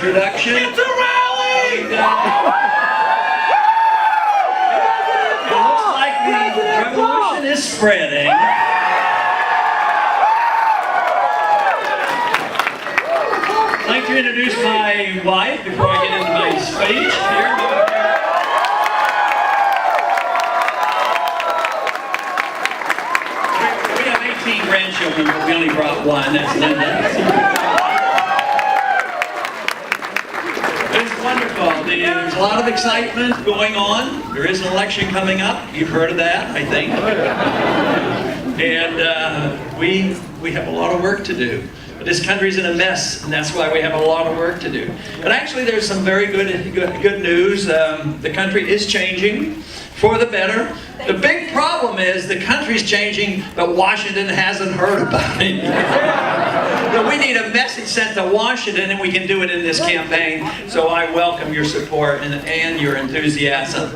introduction. It's a rally! It looks like the revolution is spreading. I'd like to introduce my wife before I get into my speech. Here. We have 18 grandchildren, but we only brought one. That's Linda. It's wonderful. There's a lot of excitement going on. There is an election coming up. You've heard of that, I think. And we have a lot of work to do. But this country's in a mess, and that's why we have a lot of work to do. But actually, there's some very good news. The country is changing for the better. The big problem is the country's changing, but Washington hasn't heard about it. But we need a message sent to Washington, and we can do it in this campaign. So I welcome your support and your enthusiasm.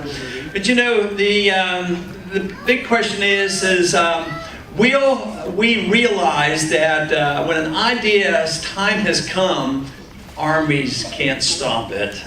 But you know, the big question is will we realize that when an idea's time has come, armies can't stop it.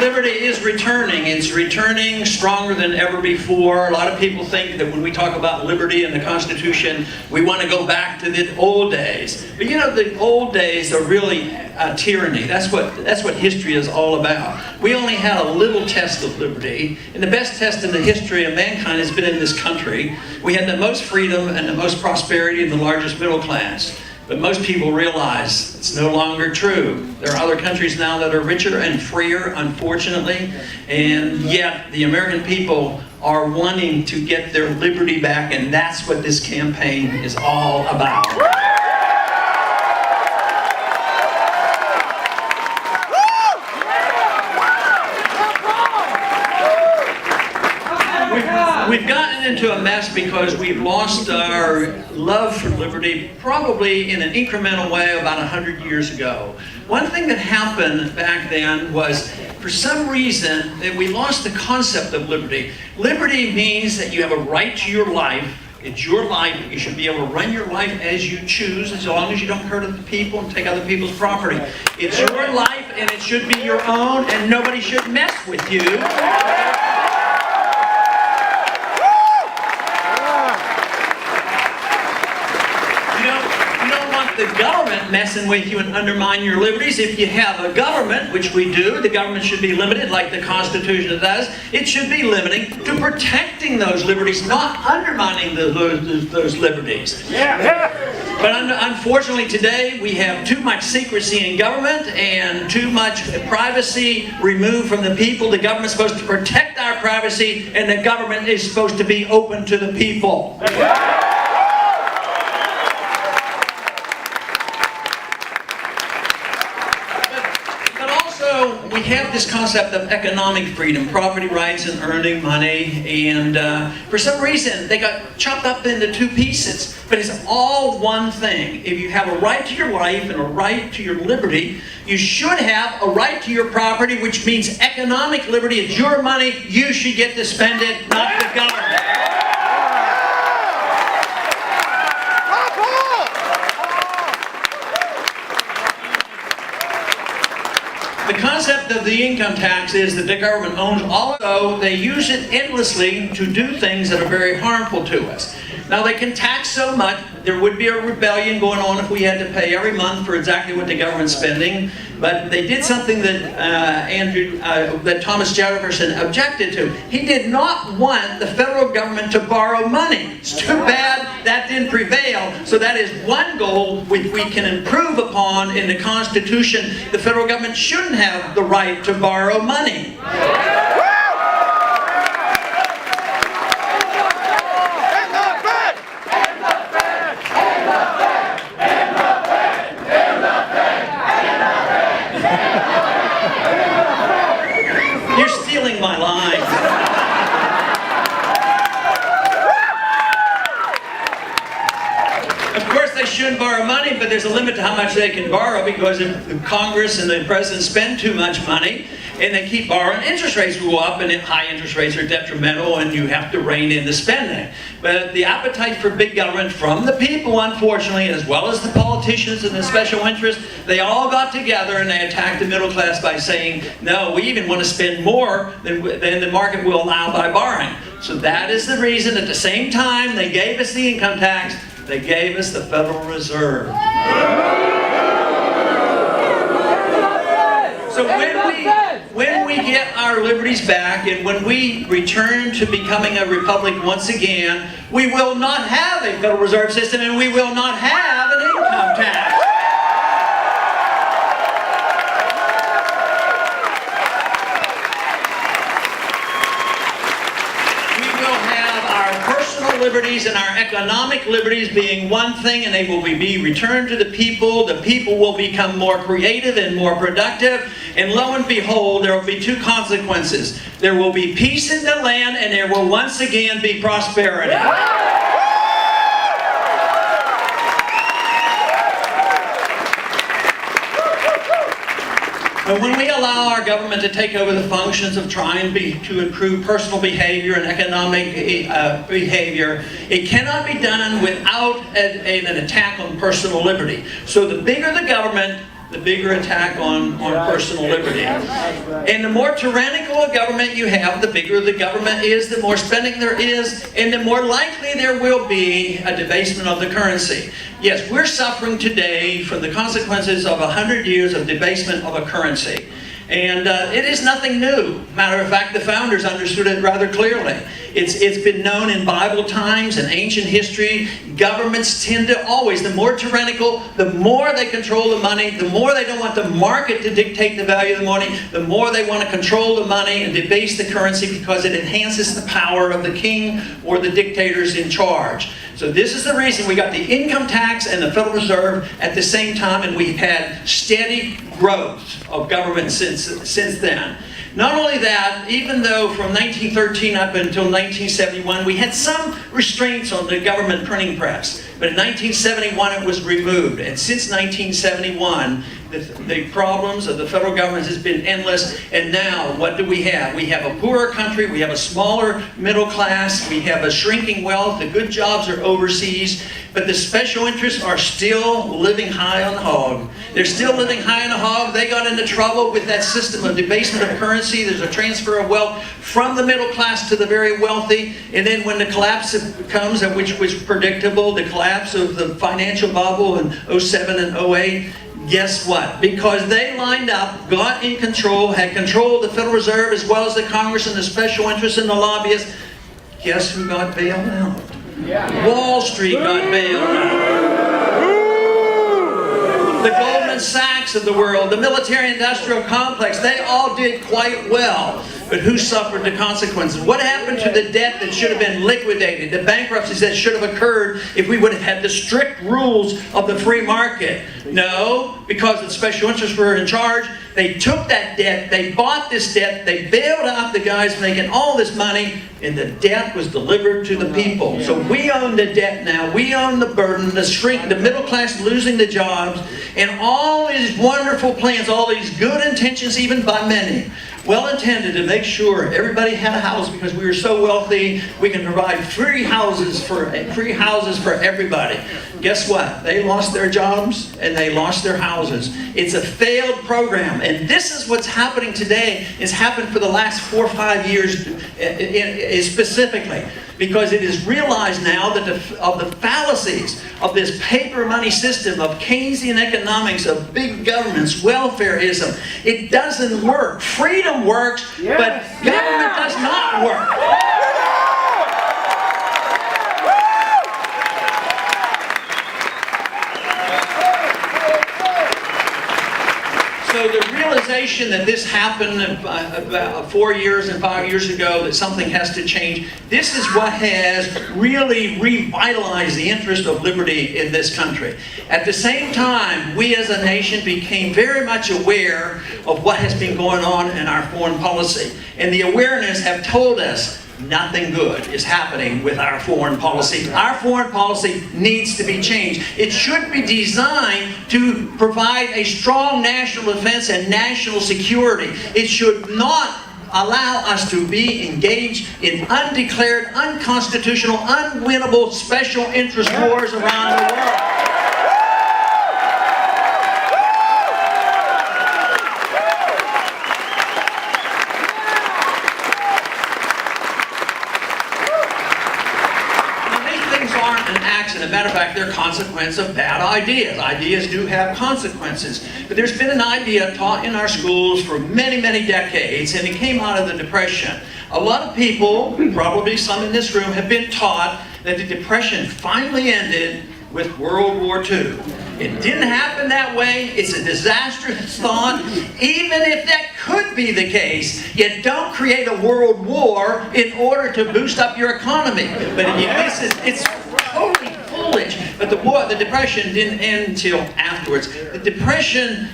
Liberty is returning. It's returning stronger than ever before. A lot of people think that when we talk about liberty and the Constitution, we want to go back to the old days. But you know, the old days are really tyranny. That's what history is all about. We only had a little test of liberty, and the best test in the history of mankind has been in this country. We had the most freedom and the most prosperity and the largest middle class. But most people realize it's no longer true. There are other countries now that are richer and freer, unfortunately, and yet the American people are wanting to get their liberty back, and that's what this campaign is all about. We've gotten into a mess because we've lost our love for liberty probably in an incremental way about 100 years ago. One thing that happened back then was, for some reason, that we lost the concept of liberty. Liberty means that you have a right to your life. It's your life. You should be able to run your life as you choose, as long as you don't hurt other people and take other people's property. It's your life, and it should be your own, and nobody should mess with you. The government messing with you and undermining your liberties. If you have a government, which we do, the government should be limited like the Constitution does. It should be limiting to protecting those liberties, not undermining those liberties. But unfortunately today we have too much secrecy in government and too much privacy removed from the people. The government's supposed to protect our privacy, and the government is supposed to be open to the people. We have this concept of economic freedom, property rights and earning money, and for some reason they got chopped up into two pieces, but it's all one thing. If you have a right to your life and a right to your liberty, you should have a right to your property, which means economic liberty. It's your money, you should get to spend it, not the government. The concept of the income tax is that the government owns all of it, so they use it endlessly to do things that are very harmful to us. Now they can tax so much, there would be a rebellion going on if we had to pay every month for exactly what the government's spending. But they did something that that Thomas Jefferson objected to. He did not want the federal government to borrow money. It's too bad that didn't prevail. So that is one goal which we can improve upon in the Constitution. The federal government shouldn't have the right to borrow money. You're stealing my line. Of course, they shouldn't borrow money, but there's a limit to how much they can borrow, because if Congress and the President spend too much money, and they keep borrowing. Interest rates go up, and high interest rates are detrimental, and you have to rein in the spending. But the appetite for big government from the people, unfortunately, as well as the politicians and the special interests, they all got together and they attacked the middle class by saying, no, we even want to spend more than the market will allow by borrowing. So that is the reason at the same time they gave us the income tax, they gave us the Federal Reserve. So when we get our liberties back and when we return to becoming a republic once again, we will not have a Federal Reserve System and we will not have an income tax. Liberties and our economic liberties being one thing, and they will be returned to the people. The people will become more creative and more productive, and lo and behold, there will be two consequences. There will be peace in the land, and there will once again be prosperity. But when we allow our government to take over the functions of trying to improve personal behavior and economic behavior, it cannot be done without an attack on personal liberty. So the bigger the government, the bigger attack on personal liberty. And the more tyrannical a government you have, the bigger the government is, the more spending there is, and the more likely there will be a debasement of the currency. Yes, we're suffering today from the consequences of 100 years of debasement of a currency. And it is nothing new. Matter of fact, the founders understood it rather clearly. It's been known in Bible times and ancient history. Governments tend to always, the more tyrannical, the more they control the money, the more they don't want the market to dictate the value of the money, the more they want to control the money and debase the currency because it enhances the power of the king or the dictators in charge. So this is the reason we got the income tax and the Federal Reserve at the same time, and we've had steady growth of government since then. Not only that, even though from 1913 up until 1971 we had some restraints on the government printing press, but in 1971 it was removed. And since 1971, the problems of the federal government has been endless. And now, what do we have? We have a poorer country, we have a smaller middle class, we have a shrinking wealth, the good jobs are overseas, but the special interests are still living high on the hog. They're still living high on the hog. They got into trouble with that system of debasement of currency. There's a transfer of wealth from the middle class to the very wealthy. And then when the collapse comes, which was predictable, the collapse of the financial bubble in 07 and 08, guess what? Because they lined up, got in control, had control of the Federal Reserve as well as the Congress and the special interests and the lobbyists, guess who got bailed out? Yeah. Wall Street got bailed out. The Goldman Sachs of the world, the military-industrial complex, they all did quite well. But who suffered the consequences? What happened to the debt that should have been liquidated? The bankruptcies that should have occurred if we would have had the strict rules of the free market? No, because the special interests were in charge. They took that debt, they bought this debt, they bailed out the guys making all this money, and the debt was delivered to the people. So we own the debt now, we own the burden, the middle class losing the jobs, and all these wonderful plans, all these good intentions even by many, well intended to make sure everybody had a house because we were so wealthy, we can provide free houses for everybody. Guess what? They lost their jobs and they lost their houses. It's a failed program, and this is what's happening today. It's happened for the last 4 or 5 years specifically, because it is realized now that of the fallacies of this paper money system of Keynesian economics, of big governments, welfareism. It doesn't work. Freedom works, but government does not work. So the realization that this happened about 4 years and 5 years ago, that something has to change, this is what has really revitalized the interest of liberty in this country. At the same time, we as a nation became very much aware of what has been going on in our foreign policy. And the awareness have told us nothing good is happening with our foreign policy. Our foreign policy needs to be changed. It should be designed to provide a strong national defense and national security. It should not allow us to be engaged in undeclared, unconstitutional, unwinnable special interest wars around the world. As a matter of fact, they're a consequence of bad ideas. Ideas do have consequences. But there's been an idea taught in our schools for many, many decades, and it came out of the Depression. A lot of people, probably some in this room, have been taught that the Depression finally ended with World War II. It didn't happen that way. It's a disastrous thought. Even if that could be the case, you don't create a world war in order to boost up your economy. But it's totally foolish. But the Depression didn't end until afterwards. The Depression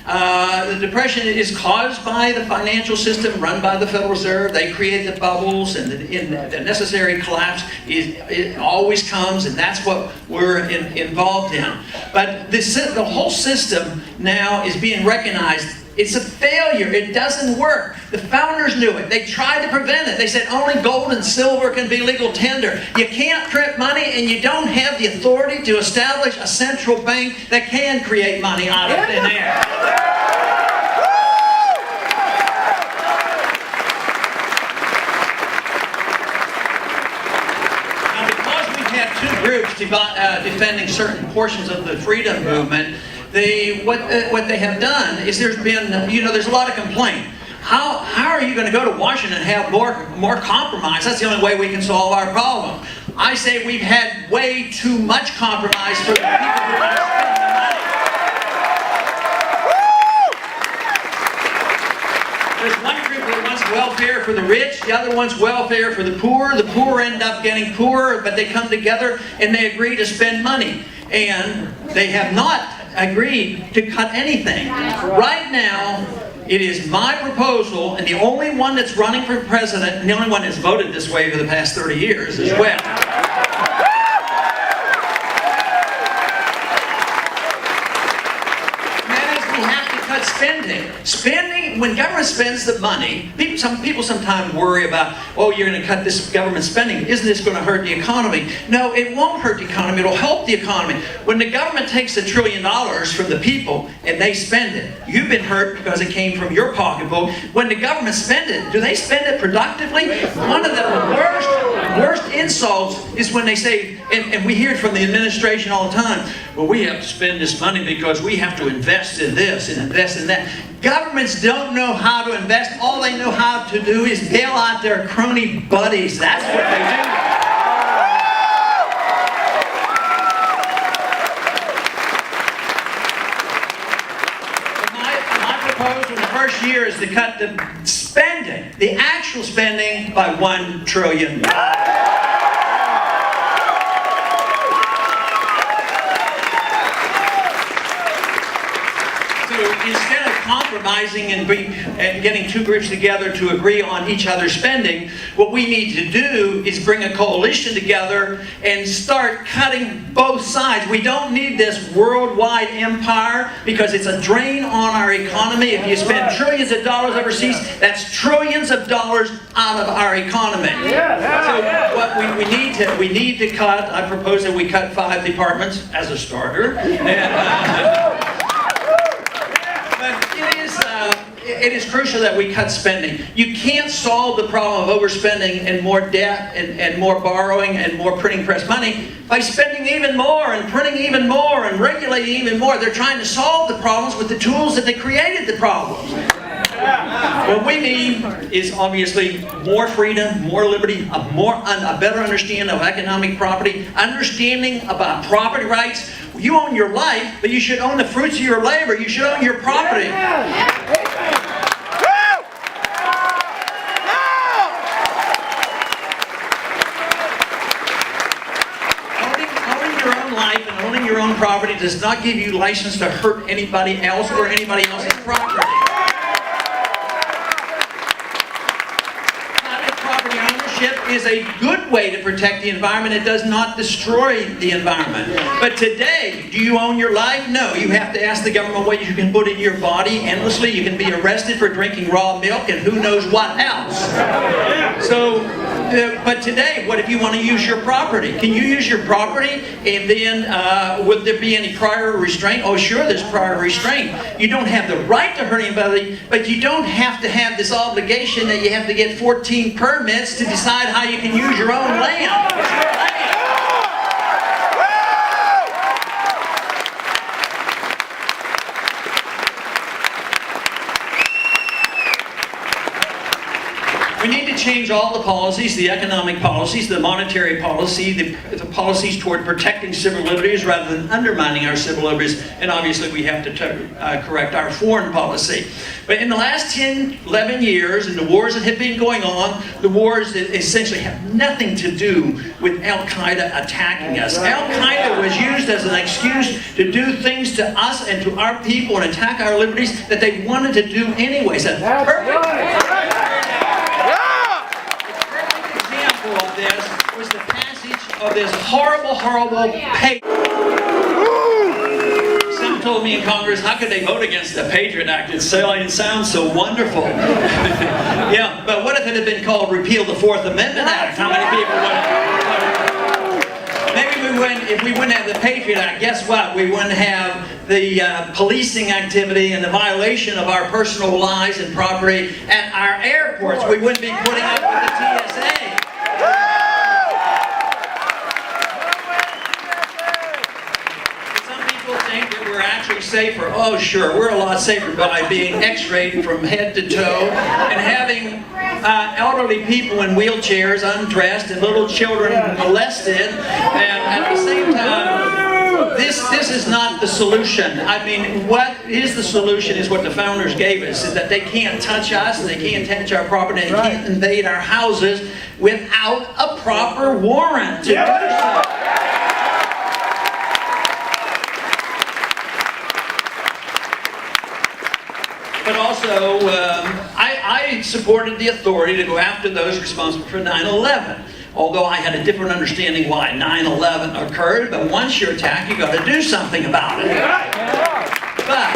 is caused by the financial system run by the Federal Reserve. They create the bubbles, and the necessary collapse it always comes, and that's what we're involved in. But the whole system now is being recognized. It's a failure. It doesn't work. The founders knew it. They tried to prevent it. They said only gold and silver can be legal tender. You can't print money, and you don't have the authority to establish a central bank that can create money out of thin air. Now, because we've had two groups defending certain portions of the freedom movement, what they have done is there's been, there's a lot of complaint. How are you going to go to Washington and have more compromise? That's the only way we can solve our problem. I say we've had way too much compromise for the people who want to spend the money. There's one group that wants welfare for the rich, the other wants welfare for the poor. The poor end up getting poorer, but they come together and they agree to spend money. And they have not agreed to cut anything. Right now, it is my proposal, and the only one that's running for president, and the only one that's voted this way for the past 30 years as well. Spending, when government spends the money, some people sometimes worry about, oh, you're going to cut this government spending. Isn't this going to hurt the economy? No, it won't hurt the economy. It'll help the economy. When the government takes $1 trillion from the people and they spend it, you've been hurt because it came from your pocketbook. When the government spends it, do they spend it productively? One of the worst insults is when they say, and we hear it from the administration all the time, well, we have to spend this money because we have to invest in this and invest in that. Governments don't know how to invest. All they know how to do is bail out their crony buddies. That's what they do. My proposal in the first year is to cut the spending, the actual spending, by $1 trillion. Instead of compromising and getting two groups together to agree on each other's spending, what we need to do is bring a coalition together and start cutting both sides. We don't need this worldwide empire because it's a drain on our economy. If you spend trillions of dollars overseas, that's trillions of dollars out of our economy. So what we need to cut, I propose that we cut 5 departments as a starter. It is crucial that we cut spending. You can't solve the problem of overspending and more debt and more borrowing and more printing press money by spending even more and printing even more and regulating even more. They're trying to solve the problems with the tools that they created the problems. What we need is obviously more freedom, more liberty, a better understanding of economic property, understanding about property rights. You own your life, but you should own the fruits of your labor. You should own your property. Owning your own life and owning your own property does not give you license to hurt anybody else or anybody else's property. Private property ownership is a good way to protect the environment. It does not destroy the environment. But today, do you own your life? No. You have to ask the government what you can put in your body endlessly. You can be arrested for drinking raw milk and who knows what else. So, but today, what if you want to use your property? Can you use your property and then would there be any prior restraint? Oh, sure, there's prior restraint. You don't have the right to hurt anybody, but you don't have to have this obligation that you have to get 14 permits to decide how you can use your own land. It's your land. We need to change all the policies, the economic policies, the monetary policy, the policies toward protecting civil liberties rather than undermining our civil liberties. And obviously we have to correct our foreign policy. But in the last 10, 11 years, and the wars that have been going on, the wars that essentially have nothing to do with Al-Qaeda attacking us. Al-Qaeda was used as an excuse to do things to us and to our people and attack our liberties that they wanted to do anyways. That's perfect. Of this was the passage of this horrible, horrible paper. Some told me in Congress, how could they vote against the Patriot Act? It sounds so wonderful. Yeah, but what if it had been called Repeal the Fourth Amendment Act? How many people would? Maybe we wouldn't, if we wouldn't have the Patriot Act, guess what? We wouldn't have the policing activity and the violation of our personal lives and property at our airports. We wouldn't be putting up with the TSA. Safer. Oh, sure, we're a lot safer by being x-rayed from head to toe and having elderly people in wheelchairs undressed and little children molested. And at the same time, this is not the solution. I mean, what is the solution is what the founders gave us, is that they can't touch us, and they can't touch our property, and they can't invade our houses without a proper warrant to do so. But also, I supported the authority to go after those responsible for 9/11. Although I had a different understanding why 9/11 occurred, but once you're attacked, you've got to do something about it. But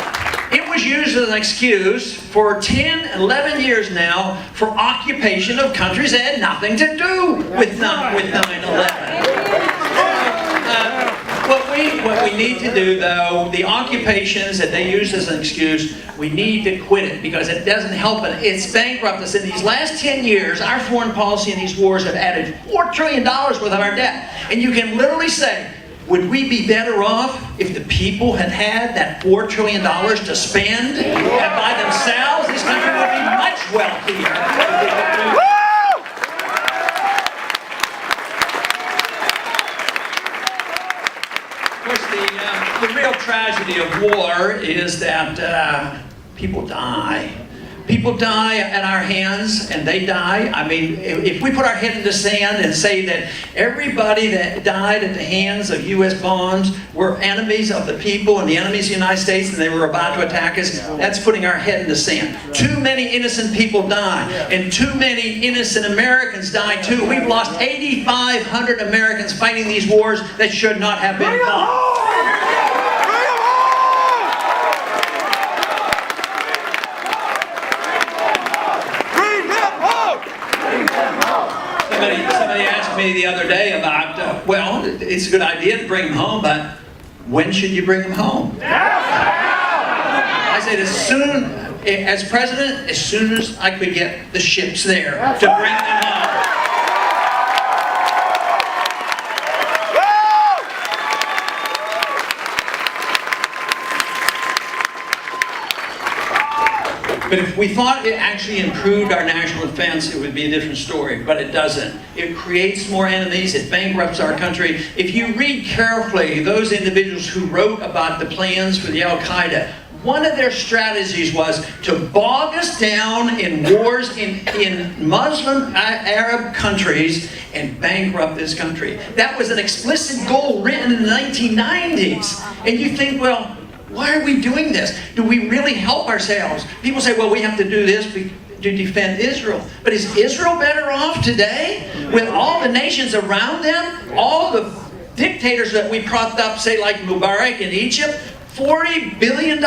it was used as an excuse for 10, 11 years now for occupation of countries that had nothing to do with 9/11. What we need to do, though, the occupations that they use as an excuse, we need to quit it because it doesn't help it. It's bankrupt us. In these last 10 years, our foreign policy and these wars have added $4 trillion worth of our debt. And you can literally say, would we be better off if the people had had that $4 trillion to spend and by themselves? This country would be much wealthier. The real tragedy of war is that people die. People die at our hands, and they die. I mean, if we put our head in the sand and say that everybody that died at the hands of U.S. bombs were enemies of the people and the enemies of the United States and they were about to attack us, that's putting our head in the sand. Too many innocent people die, and too many innocent Americans die too. We've lost 8,500 Americans fighting these wars that should not have been fought. Somebody asked me the other day about, well, it's a good idea to bring them home, but when should you bring them home? I said, as president, as soon as I could get the ships there to bring them home. But if we thought it actually improved our national defense, it would be a different story. But it doesn't. It creates more enemies. It bankrupts our country. If you read carefully those individuals who wrote about the plans for the Al-Qaeda, one of their strategies was to bog us down in wars in Muslim Arab countries and bankrupt this country. That was an explicit goal written in the 1990s. And you think, well, why are we doing this? Do we really help ourselves? People say, well, we have to do this. to defend Israel. But is Israel better off today with all the nations around them? All the dictators that we propped up, say like Mubarak in Egypt, $40 billion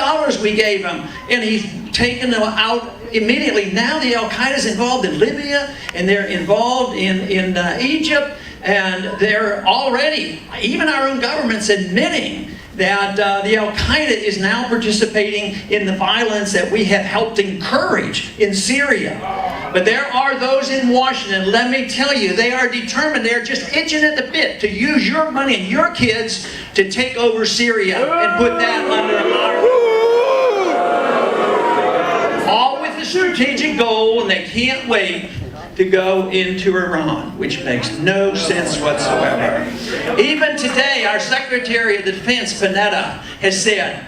we gave him, and he's taken them out immediately. Now the Al-Qaeda is involved in Libya, and they're involved in Egypt, and they're already, even our own government's admitting that the Al-Qaeda is now participating in the violence that we have helped encourage in Syria. But there are those in Washington, let me tell you, they are determined, they're just itching at the bit to use your money and your kids to take over Syria and put that under our all with a strategic goal, and they can't wait to go into Iran, which makes no sense whatsoever. Even today, our Secretary of Defense, Panetta, has said,